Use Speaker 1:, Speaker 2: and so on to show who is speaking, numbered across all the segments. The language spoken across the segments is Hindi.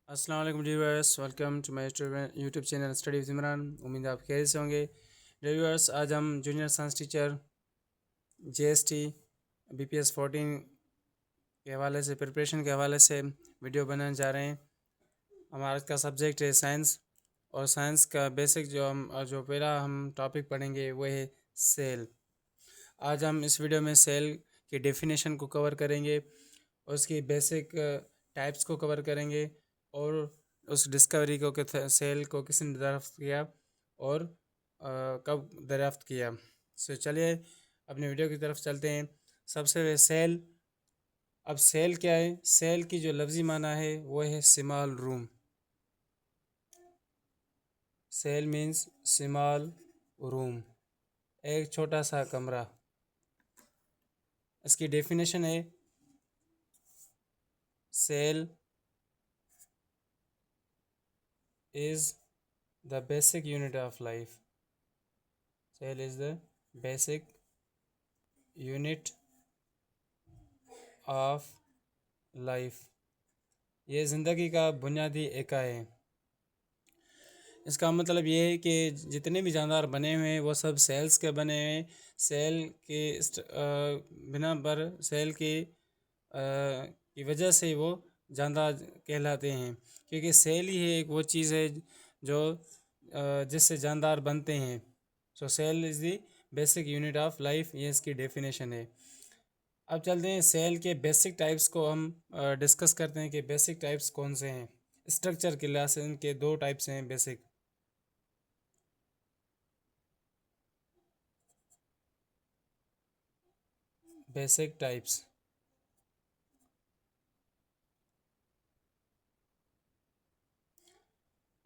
Speaker 1: अस्सलाम वालेकुम viewers, welcome to my YouTube channel study with Imran. उम्मीद है आप खैरियत से होंगे। व्यूअर्स, आज हम junior science teacher GST BPS 14 के हवाले से प्रिपरेशन के हवाले से वीडियो बनाने जा रहे हैं। हमारा आज का सब्जेक्ट है साइंस, और साइंस का बेसिक जो पहला हम टॉपिक पढ़ेंगे वो है सेल। आज हम इस वीडियो में सेल की डेफिनेशन को कवर करेंगे, उसकी बेसिक टाइप्स को कवर करेंगे, और उस डिस्कवरी को कि सेल को किसने दरियाफ्त किया और कब दरियाफ्त किया। सो चलिए अपने वीडियो की तरफ चलते हैं। सबसे पहले सेल। अब सेल क्या है? सेल की जो लफ्ज़ी माना है वो है small room. Cell means small room, एक छोटा सा कमरा। इसकी डेफिनेशन है cell is the basic unit of life. Cell is the basic unit of life. ये ज़िंदगी का बुनियादी एका है। इसका मतलब ये है कि जितने भी जानदार बने हुए हैं वो सब सेल्स के बने हुए हैं। सेल के बिना पर सेल की वजह से वो जानदार कहलाते हैं, क्योंकि सेल ही है एक वो चीज़ है जो जिससे जानदार बनते हैं। So cell is the basic unit of life, ये इसकी डेफिनेशन है। अब चलते हैं सेल के बेसिक टाइप्स को हम डिस्कस करते हैं कि बेसिक टाइप्स कौन से हैं। स्ट्रक्चर के लिहाज से इनके दो टाइप्स हैं बेसिक। Basic types.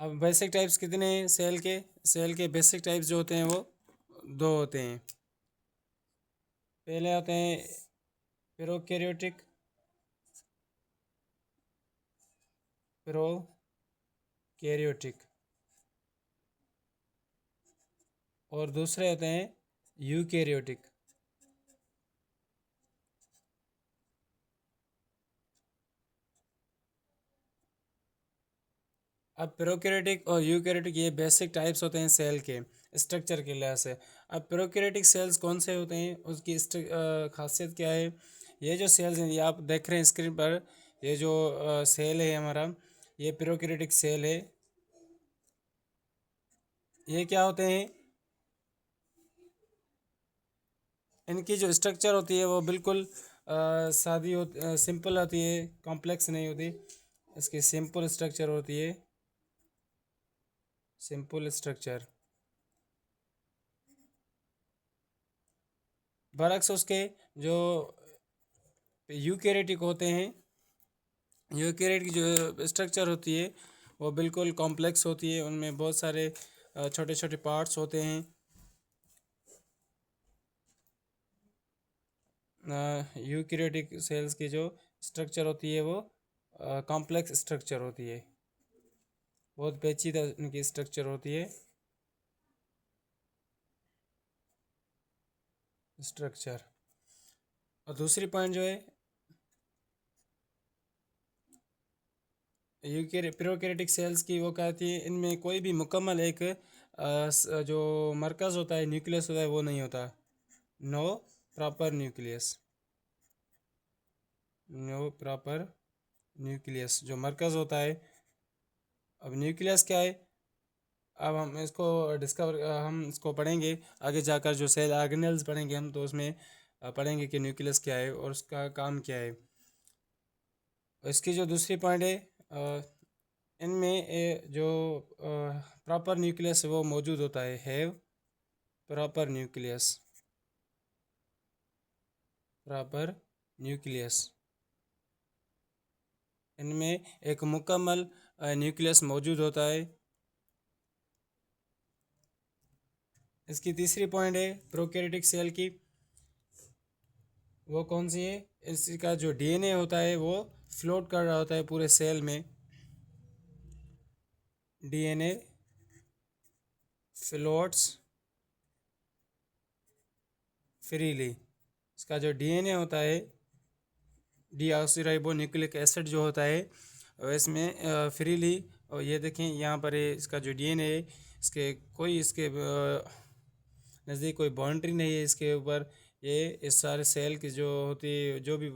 Speaker 1: अब बेसिक टाइप्स कितने हैं सेल के बेसिक टाइप्स जो होते हैं वो दो होते हैं। पहले होते हैं प्रोकैरियोटिक और दूसरे होते हैं यूकैरियोटिक। अब प्रोकैरियोटिक और यूकैरियोटिक ये बेसिक टाइप्स होते हैं सेल के स्ट्रक्चर के लिहाज से। अब प्रोकैरियोटिक सेल्स कौन से होते हैं, उसकी खासियत क्या है? ये जो सेल्स हैं, ये आप देख रहे हैं स्क्रीन पर, ये जो सेल है हमारा, ये प्रोकैरियोटिक सेल है। ये क्या होते हैं? इनकी जो स्ट्रक्चर होती है वो बिल्कुल सादी होती, सिंपल होती है, कॉम्प्लेक्स नहीं होती। इसकी सिंपल स्ट्रक्चर होती है, सिंपल स्ट्रक्चर। बरक्स उसके जो यूकैरियोटिक होते हैं, यूकैरियोटिक की जो स्ट्रक्चर होती है वो बिल्कुल कॉम्प्लेक्स होती है, उनमें बहुत सारे छोटे छोटे पार्ट्स होते हैं। यूकैरियोटिक सेल्स की जो स्ट्रक्चर होती है वो कॉम्प्लेक्स स्ट्रक्चर होती है, बहुत पेचीदा इनकी स्ट्रक्चर होती है स्ट्रक्चर। और दूसरी पॉइंट जो है प्रोकैरियोटिक सेल्स की, वो कहती है इनमें कोई भी मुकम्मल एक जो मरकज़ होता है, न्यूक्लियस होता है, वो नहीं होता। No proper nucleus, no proper nucleus जो मरकज़ होता है। अब न्यूक्लियस क्या है? अब हम इसको पढ़ेंगे आगे जाकर, जो सेल ऑर्गेनेल्स पढ़ेंगे हम, तो उसमें पढ़ेंगे कि न्यूक्लियस क्या है और उसका काम क्या है। इसकी जो दूसरी पॉइंट है, इनमें जो प्रॉपर न्यूक्लियस वो मौजूद होता है, have proper nucleus, proper nucleus. इनमें एक मुकम्मल न्यूक्लियस मौजूद होता है। इसकी तीसरी पॉइंट है प्रोकैरियोटिक सेल की, वो कौन सी है? इसका जो डीएनए होता है वो फ्लोट कर रहा होता है पूरे सेल में। DNA floats freely. इसका जो डीएनए होता है, डीऑक्सीराइबो न्यूक्लिक एसिड जो होता है, इसमें फ्रीली। और ये देखें यहाँ पर इसका जो डीएनए है, इसके कोई इसके नज़दीक कोई बाउंड्री नहीं है इसके ऊपर। ये इस सारे सेल की जो होती है, जो भी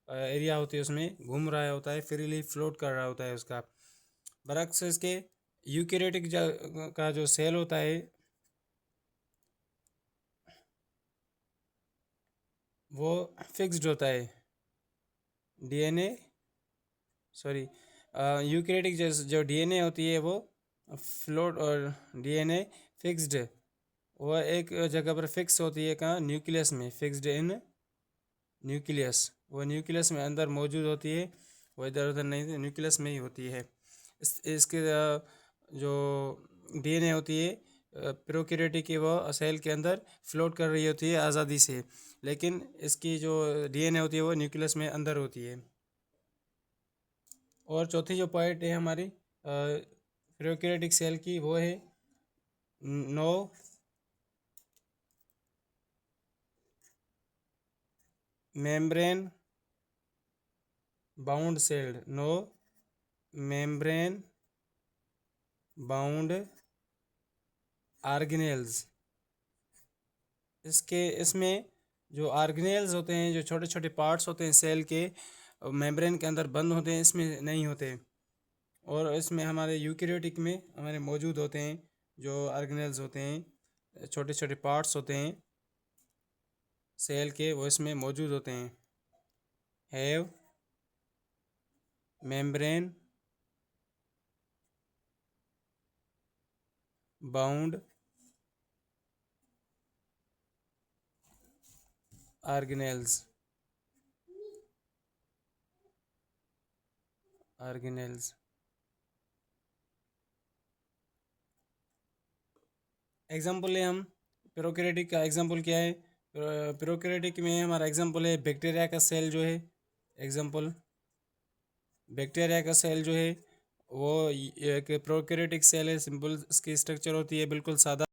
Speaker 1: एरिया होती है उसमें घूम रहा होता है, फ्रीली फ्लोट कर रहा होता है उसका। बरक्स इसके यूकेरियोटिक का जो सेल होता है वो फिक्स्ड होता है। डीएनए सॉरी यूकेरियोटिक जो डीएनए होती है वो फ्लोट, और डीएनए फिक्स्ड, वह एक जगह पर फिक्स होती है। कहाँ? न्यूक्लियस में, फिक्स्ड इन न्यूक्लियस। वो न्यूक्लियस में अंदर मौजूद होती है, वो इधर उधर नहीं, न्यूक्लियस में ही होती है। इसके जो डीएनए होती है प्रोकैरियोटिक की, वो सेल के अंदर फ्लोट कर रही होती है आज़ादी से, लेकिन इसकी जो डीएनए होती है वो न्यूक्लियस में अंदर होती है। और चौथी जो पॉइंट है हमारी प्रोकैरियोटिक सेल की, वो है no membrane bound celled, no membrane bound organelles. इसमें जो ऑर्गेनेल्स होते हैं, जो छोटे छोटे पार्ट्स होते हैं सेल के, मेम्ब्रेन के अंदर बंद होते हैं, इसमें नहीं होते। और इसमें हमारे यूकेरियोटिक में हमारे मौजूद होते हैं जो ऑर्गेनेल्स होते हैं, छोटे छोटे पार्ट्स होते हैं सेल के, वो इसमें मौजूद होते हैं। Have membrane bound organelles, organelles. Example है, हम प्रोकैरियोटिक का एग्जाम्पल क्या है? प्रोकैरियोटिक में हमारा एग्जाम्पल है बैक्टीरिया का सेल जो है। एग्जाम्पल, बैक्टीरिया का सेल जो है वो एक प्रोकैरियोटिक सेल है, सिंपल इसकी स्ट्रक्चर होती है, बिल्कुल सादा।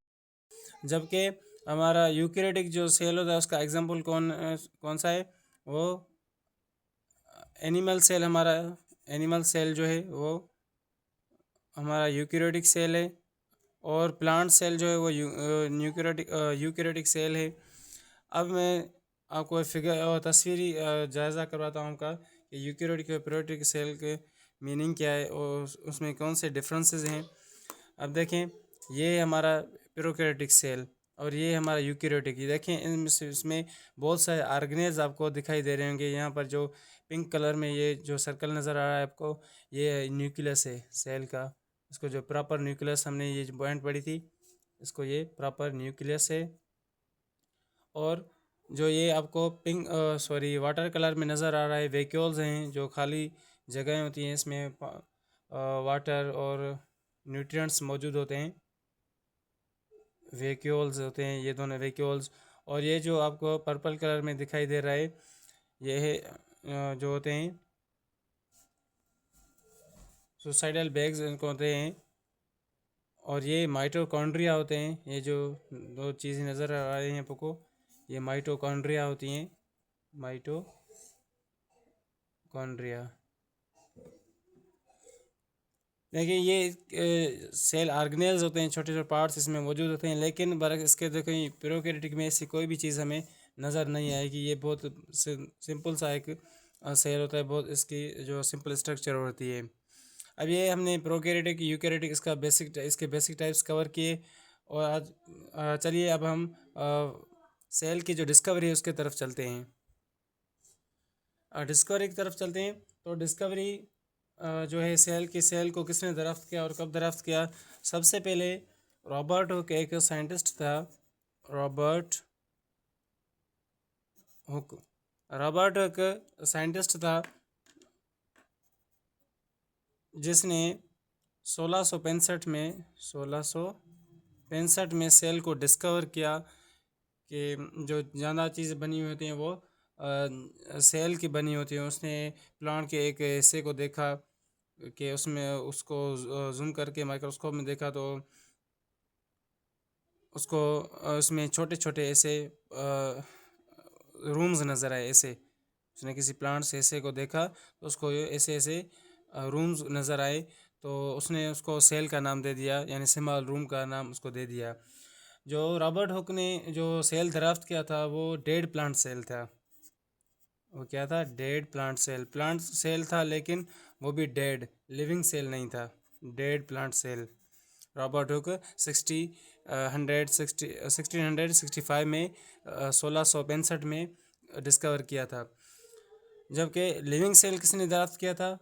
Speaker 1: जबकि हमारा यूकैरियोटिक जो सेल होता है उसका एग्जाम्पल कौन सा है? वो एनिमल सेल। हमारा एनिमल सेल जो है वो हमारा यूकैरियोटिक सेल है, और प्लांट सेल जो है वो यूकैरियोटिक सेल है। अब मैं आपको फिगर और तस्वीरी जायज़ा करवाता हूँ का कि यूकैरियोटिक और प्रोकैरियोटिक सेल के मीनिंग क्या है और उसमें कौन से डिफरेंसेस हैं। अब देखें, ये हमारा प्रोकैरियोटिक सेल और ये हमारा यूकैरियोटिक। ये देखें, इसमें बहुत सारे ऑर्गेनेल्स आपको दिखाई दे रहे होंगे। यहाँ पर जो पिंक कलर में ये जो सर्कल नज़र आ रहा है आपको, ये न्यूक्लियस है सेल का। इसको जो प्रॉपर न्यूक्लियस, हमने ये जो पॉइंट पढ़ी थी, इसको ये प्रॉपर न्यूक्लियस है। और जो ये आपको पिंक वाटर कलर में नज़र आ रहा है, वैक्यूल्स हैं, जो खाली जगहें होती हैं, इसमें वाटर और न्यूट्रिएंट्स मौजूद होते हैं, वैक्यूल्स होते हैं ये दोनों वैक्यूल्स। और ये जो आपको पर्पल कलर में दिखाई दे रहा है, ये है जो होते हैं सुसाइडल बैग्स, इनको होते हैं। और ये माइटोकॉन्ड्रिया होते हैं। ये जो दो चीज़ें नज़र आ रही हैं आपको, ये माइटोकॉन्ड्रिया होती हैं, माइटोकॉन्ड्रिया। देखिए, ये सेल ऑर्गेनेल्स होते हैं, छोटे छोटे पार्ट्स इसमें मौजूद होते हैं, लेकिन बरक इसके देखें प्रोकैरियोटिक में ऐसी कोई भी चीज़ हमें नज़र नहीं आएगी। ये बहुत सिंपल सा एक सेल होता है, बहुत इसकी जो सिंपल स्ट्रक्चर होती है। अब ये हमने प्रोकैरियोटिक यूकैरियोटिक इसके बेसिक टाइप्स कवर किए। और आज चलिए अब हम सेल की जो डिस्कवरी है उसके तरफ चलते हैं। डिस्कवरी की तरफ चलते हैं। तो डिस्कवरी जो है सेल को किसने दरियाफ्त किया और कब दरियाफ्त किया? सबसे पहले रॉबर्ट हुक एक साइंटिस्ट था। रॉबर्ट हुक साइंटिस्ट था जिसने 1665 में सेल को डिस्कवर किया कि जो ज़्यादा चीज़ें बनी हुई होती हैं वो सेल की बनी होती हैं। उसने प्लांट के एक हिस्से को देखा कि उसमें उसको जूम करके माइक्रोस्कोप में देखा, तो उसको उसमें छोटे छोटे ऐसे रूम्स नज़र आए। ऐसे उसने किसी प्लांट से ऐसे को देखा, तो उसको ऐसे ऐसे रूम्स नज़र आए तो उसने उसको सेल का नाम दे दिया, यानी स्मॉल रूम का नाम उसको दे दिया। जो रॉबर्ट हुक ने जो सेल दराफ्त किया था वो डेड प्लांट सेल था। वो क्या था? Dead plant cell. Plant cell था लेकिन वो भी डेड, लिविंग सेल नहीं था, dead plant cell. Robert Hooke 1665 में 1665 में डिस्कवर किया था। जबकि लिविंग सेल किसने दराफ्त किया था?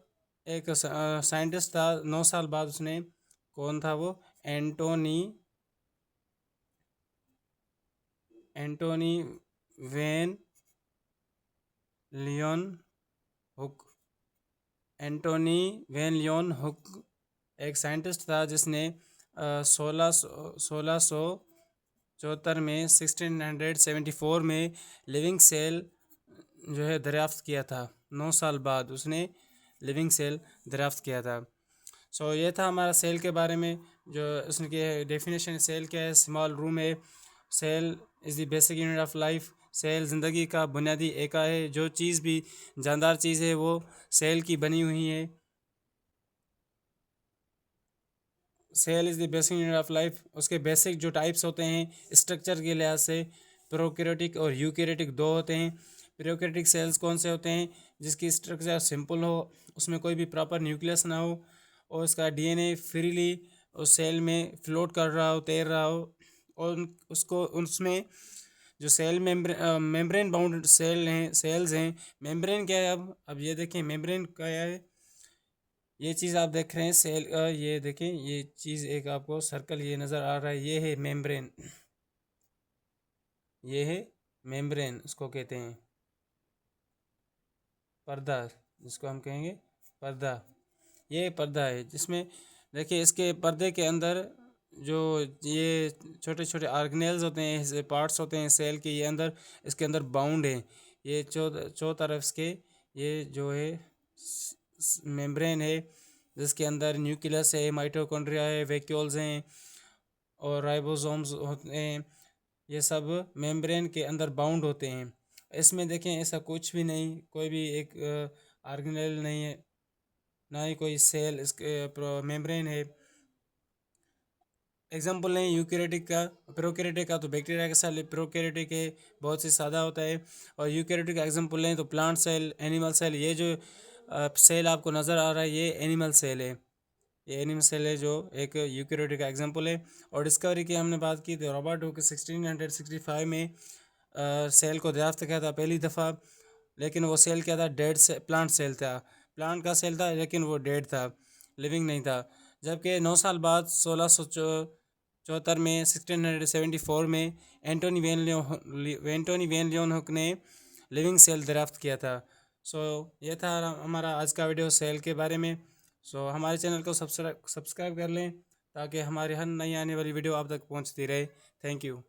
Speaker 1: एक साइंटिस्ट था, 9 साल बाद उसने। कौन था वो? Antonie van Leeuwenhoek. Antonie van Leeuwenhoek एक साइंटिस्ट था जिसने 1674 में 1674 में लिविंग सेल जो है दरियाफ्त किया था। 9 साल बाद उसने लिविंग सेल दरियाफ्त किया था। ये था हमारा सेल के बारे में। जो उसकी डेफिनेशन सेल क्या है? स्मॉल रूम है। Cell is the basic unit of life. Cell ज़िंदगी का बुनियादी एका है। जो चीज़ भी जानदार चीज़ है वो सेल की बनी हुई है। Cell is the basic unit of life. उसके बेसिक जो टाइप्स होते हैं स्ट्रक्चर के लिहाज से, प्रोकैरियोटिक और यूकैरियोटिक दो होते हैं। प्रोकैरियोटिक सेल्स कौन से होते हैं? जिसकी स्ट्रक्चर सिंपल हो, उसमें कोई भी प्रॉपर न्यूक्लियस ना हो और उसका डीएनए फ्रीली उस सेल में फ्लोट कर रहा हो, तैर रहा हो। और उसको उसमें जो सेल मेम्ब्रेन बाउंड सेल्स हैं। मेम्ब्रेन क्या है? अब ये देखें मेम्ब्रेन क्या है। ये चीज़ आप देख रहे हैं सेल, ये देखें, ये चीज़ एक आपको सर्कल ये नज़र आ रहा है, ये है मेम्ब्रेन। ये है मेम्ब्रेन, उसको कहते हैं पर्दा, जिसको हम कहेंगे पर्दा। ये पर्दा है जिसमें देखिए इसके पर्दे के अंदर जो ये छोटे छोटे ऑर्गेनेल्स होते हैं, पार्ट्स होते हैं सेल के, ये अंदर इसके अंदर बाउंड हैं। ये चौ तरफ इसके ये जो है मेम्ब्रेन है, जिसके अंदर न्यूक्लियस है, माइटोकॉन्ड्रिया है, वैक्यूल्स हैं और राइबोसोम्स होते हैं। ये सब मेम्ब्रेन के अंदर बाउंड होते हैं। इसमें देखें ऐसा कुछ भी नहीं, कोई भी एक ऑर्गेनेल नहीं है, ना ही कोई सेल इसके मेम्ब्रेन है। एग्जाम्पल लें यूकैरियोटिक का, प्रोकैरियोटिक का तो बैक्टीरिया का सेल, प्रोकैरियोटिक है बहुत ही सादा होता है। और यूकैरियोटिक का एग्जाम्पल लें तो प्लांट सेल, एनिमल सेल। ये जो सेल आपको नज़र आ रहा है ये एनिमल सेल है। ये एनिमल सेल है जो एक यूकैरियोटिक का एग्जाम्पल है। और डिस्कवरी की हमने बात की तो रॉबर्ट हुक 1665 में सेल को दरियाफ्त किया था पहली दफ़ा। लेकिन वो सेल क्या था? डेड से प्लांट सेल था। प्लांट का सेल था लेकिन वो डेड था, लिविंग नहीं था। जबकि 9 साल बाद 1674 में 1674 में एंटोनी वेन लियोन हुक ने लिविंग सेल दरियाफ्त किया था। ये था हमारा आज का वीडियो सेल के बारे में। हमारे चैनल को सब्सक्राइब कर लें ताकि हमारी हर नई आने वाली वीडियो आप तक पहुंचती रहे। Thank you.